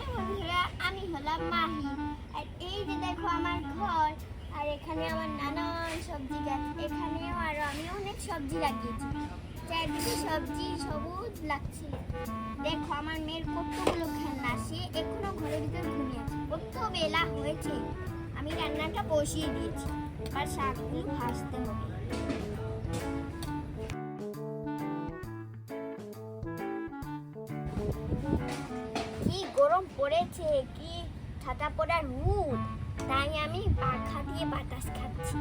Hello বন্ধুরা, আমি হলাম মাহি। আর এই যে দেখো আমার ঘর, আর এখানে আমার নানান সবজি গাছ। এখানেও আরো আমি অনেক সবজি লাগিয়েছি। চারদিকে সবজি সবুজ লাগছে। দেখো আমার মেয়ের কতগুলো খেলনা, সে এখনো ঘরের ভিতর ঘুমিয়ে আছে। কত বেলা হয়েছে, আমি রান্নাটা বসিয়ে দিয়েছি। আর শাকগুলো ভাজতে হবে। কি গরম পড়েছে, কি ছাতা পড়ার রোদ, তাই আমি পাখা দিয়ে বাতাস খাচ্ছি।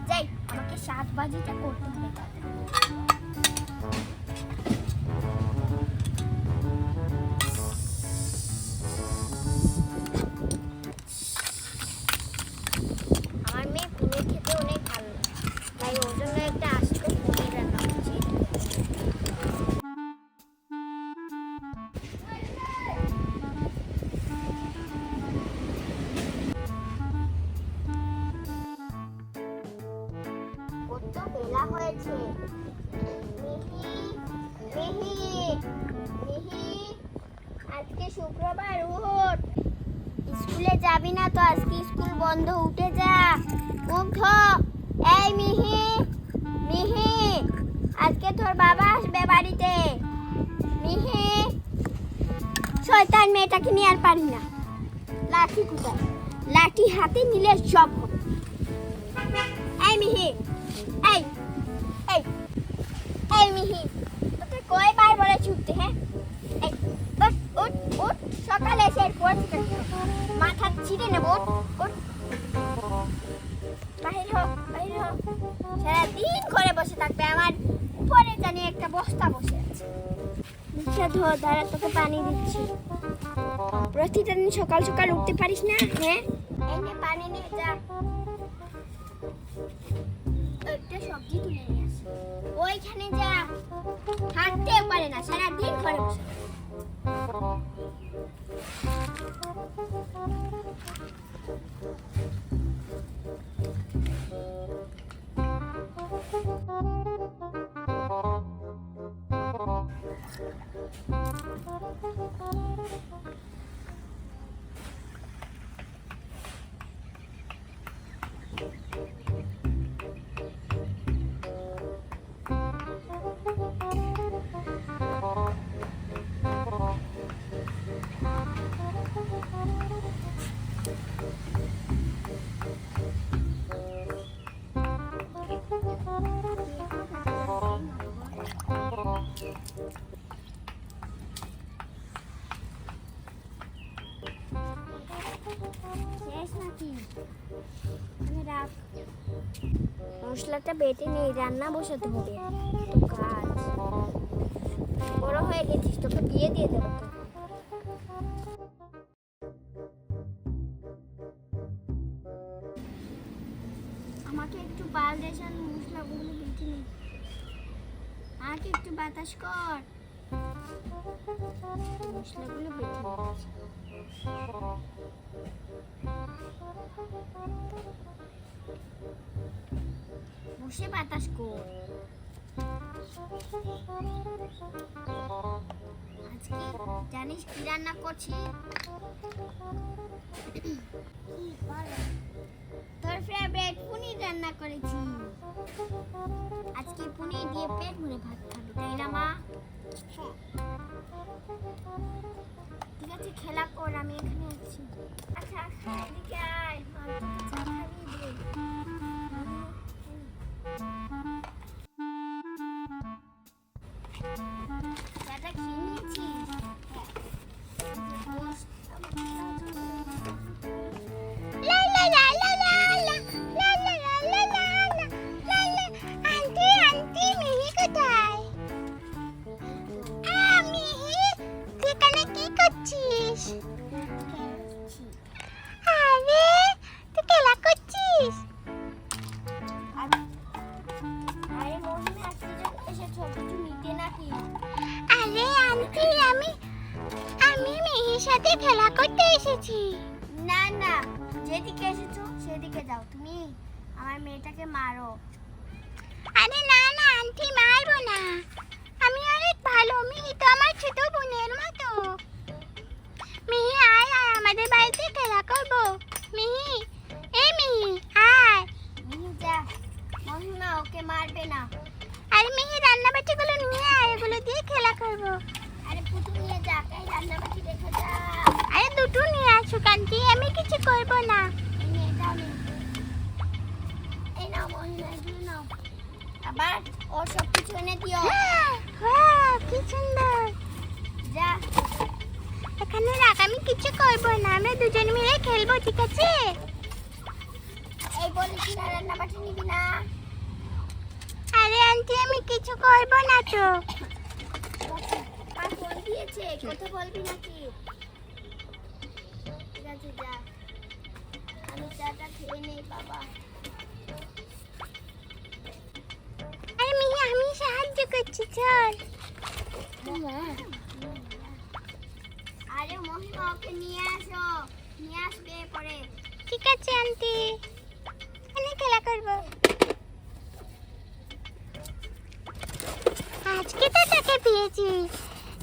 যাই, আমাকে শাক ভাজিটা করতে হবে। আমার মেয়ে পনির খেতে অনেক ভালো লাগে, তাই ওর জন্য একটা আস্ত পনির রান্না করছি। কত বেলা হয়েছে। মিহি, মিহি, মিহি, আজকে শুক্রবার, উঠ। স্কুলে যাবি না তো, আজকে স্কুল বন্ধ, উঠে যা। উঠ। এই মিহি, মিহি, আজকে তোর বাবা আসবে বাড়িতে। মিহি, শয়তান মেয়েটাকে নিয়ে আর পারি না। লাঠি কোথায়? লাঠি হাতে নিলে সব হবে। এই মিহি, এই এই এই মিহি, তোকে কয়বার বলেছি উঠতে? হ্যাঁ, এই উঠ উঠ উঠ, সকালে এসে মাথা ছিঁড়ে নেব। উঠ উঠ, বাহির হ, বাহির হ। সারাদিন ঘরে বসে থাকবে। আমার উপরে জানি একটা বস্তা বসে আছে। মুখটা ধো, দাঁড়া, তোকে পানি দিচ্ছি। প্রতিদিন সকাল সকাল উঠতে পারিস না? হ্যাঁ, এই নে পানি নিয়ে যা। একটা সবজি তুলে নিয়ে আসি। ওইখানে যা, হাঁটতেও পারে না, সারাদিন ঘরে বসে। মশলাটা বেটে নেই, রান্না বসাতে হবে। তো কাজ বড় হয়ে গেছিস, তোকে বিয়ে দিয়ে দেবো। আমাকে একটু পাল দেশান, মশলাগুলো বেটে নে। আমাকে একটু বাতাস কর, মশলাগুলো বেটে নিচ্ছি। বসে বাতাস কর। আজকে জানিস কি রান্না করছি? তোর ফেভারিট পনির রান্না করেছি। আজকে পনির দিয়ে পেট ভরে ভাত খাবি, তাই না মা? ঠিক আছে, খেলা কর, আমি এখানে আছি। আচ্ছা, এদিকে আয়, মা চা খাইয়ে দে। চাটা খেয়ে নিয়েছিস? সাথে খেলা করতে এসেছি। না না, যেদিকে এসেছো সেদিকে যাও। তুমি আমার মেয়েটাকে মারো। আরে না না আন্টি, মারবো না। আমি অনেক ভালো। মিহি তো আমার ছোট বোনের মতো। মিহি মিহি, এই মিহি আয়। মিহি যা, মহিমা ওকে মারবে না। আরে মিহি রান্নাবাটিগুলো নিয়ে আয়, এগুলো দিয়ে খেলা করবো। আরে পুতুল নিয়ে যা, এই রান্নাবাটি রেখে যা। আরে দুটো নিয়ে আসুক আন্টি, আমি কিছু করবো না। এই নে, এটাও নে। এই নাও মহিমা, এগুলো নাও। আবার ওর সব কিছু এনে দিও। ওয়াও, কি সুন্দর। যা। এখানে রাখ, আমি কিছু করবো না, আমরা দুজন মিলে খেলবো, ঠিক আছে? এই বলেছি না রান্নাবাটি নিবি না। আরে আন্টি আমি কিছু করবো না তো। মা ফোন দিয়েছে, কথা বলবি নাকি? ঠিক আছে যা, আমি চাটা খেয়ে নেই বাবা। আরে মিহি আমি সাহায্য করছি, চল। আরে মহিমা ওকে নিয়ে আসো, নিয়ে আসবে পরে। ঠিক আছে আন্টি, এখানে খেলা করবো। আজকে তো তোকে পেয়েছি,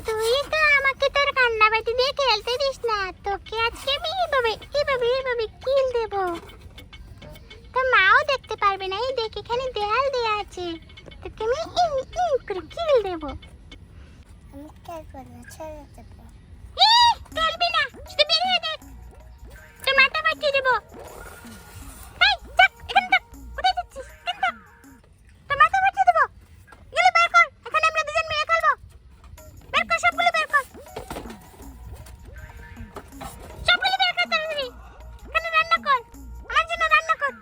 তুই তো আমাকে তোর কান্নাবাটি দিয়ে খেলতে দিস না, তোকে আজকে আমি এইভাবে কিল দেবো। তোর মাও দেখতে পারবে না, এই দেখ এখানে দেয়াল দেয়া আছে, তোকে আমি করে কিল দেবো। আমি খেলবো না, ছেড়ে দেবো। খেলবি না, শুধু বেরিয়ে দেখ, তোর মাথা ফাটিয়ে দেবো। এই, থাক, এখানে থাক, কোথায় যাচ্ছিস? এখানে থাক, তোর মাথা ফাটিয়ে দেবো। এগুলো বের কর, এখানে আমরা দুজন মিলে খেলবো। বের কর, সবগুলো বের কর, সবগুলো বের কর তাড়াতাড়ি। এখানে রান্না কর, আমার জন্য রান্না কর।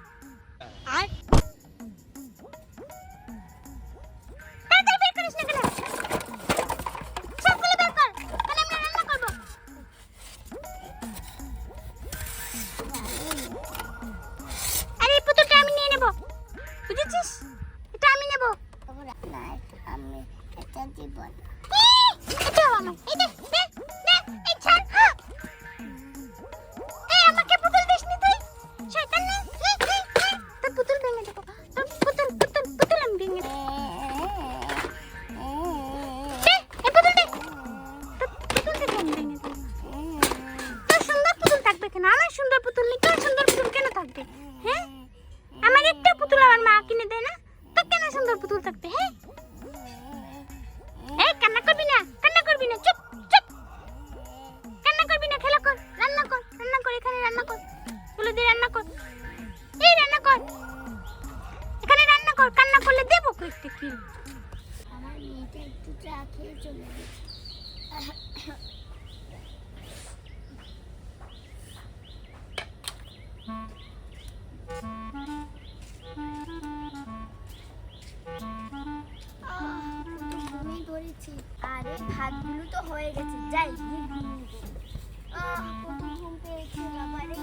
আর তাড়াতাড়ি বের করিস না কেন? সবগুলো বের কর, এখানে আমরা রান্না করবো। আরে এই পুতুলটা আমি নিয়ে নেব, বুঝেছিস? এটা আমি নেব। না, আমি এটা দিব না। এটাও আমার। এই দে, দে, দে, এই ছাড়। এই আমাকে পুতুল দিসনি তুই, শয়তান না। তোর পুতুল ভেঙে দেবো, তোর পুতুল আমি ভেঙে দেবো। দে, এই পুতুল দে, তোর পুতুল থেকে আমি ভেঙে দেবো। তোর সুন্দর পুতুল থাকবে কেন? আমার সুন্দর পুতুল নেই, তোর সুন্দর পুতুল কেন থাকবে? হ্যাঁ, আমার একটা পুতুল আমার মা কিনে দেয় না, তোর কেন সুন্দর পুতুল থাকবে? হ্যাঁ, এই কান্না করবি না, চুপ চুপ, কান্না করবি না, খেলা কর, রান্না কর, এখানে রান্না কর, গুলো দিয়ে রান্না কর, এই রান্না কর, এখানে রান্না কর, কান্না করলে দেবো কয়েকটা কি। আমার মেয়েটা একটু চা খেয়ে চলে গেছে। ঘুমিয়ে ধরেছি। আরে ভাতগুলো তো হয়ে গেছে, যাই গিয়ে ঘুমিয়ে পড়ি। কত ঘুম পেয়েছে বাবা রে।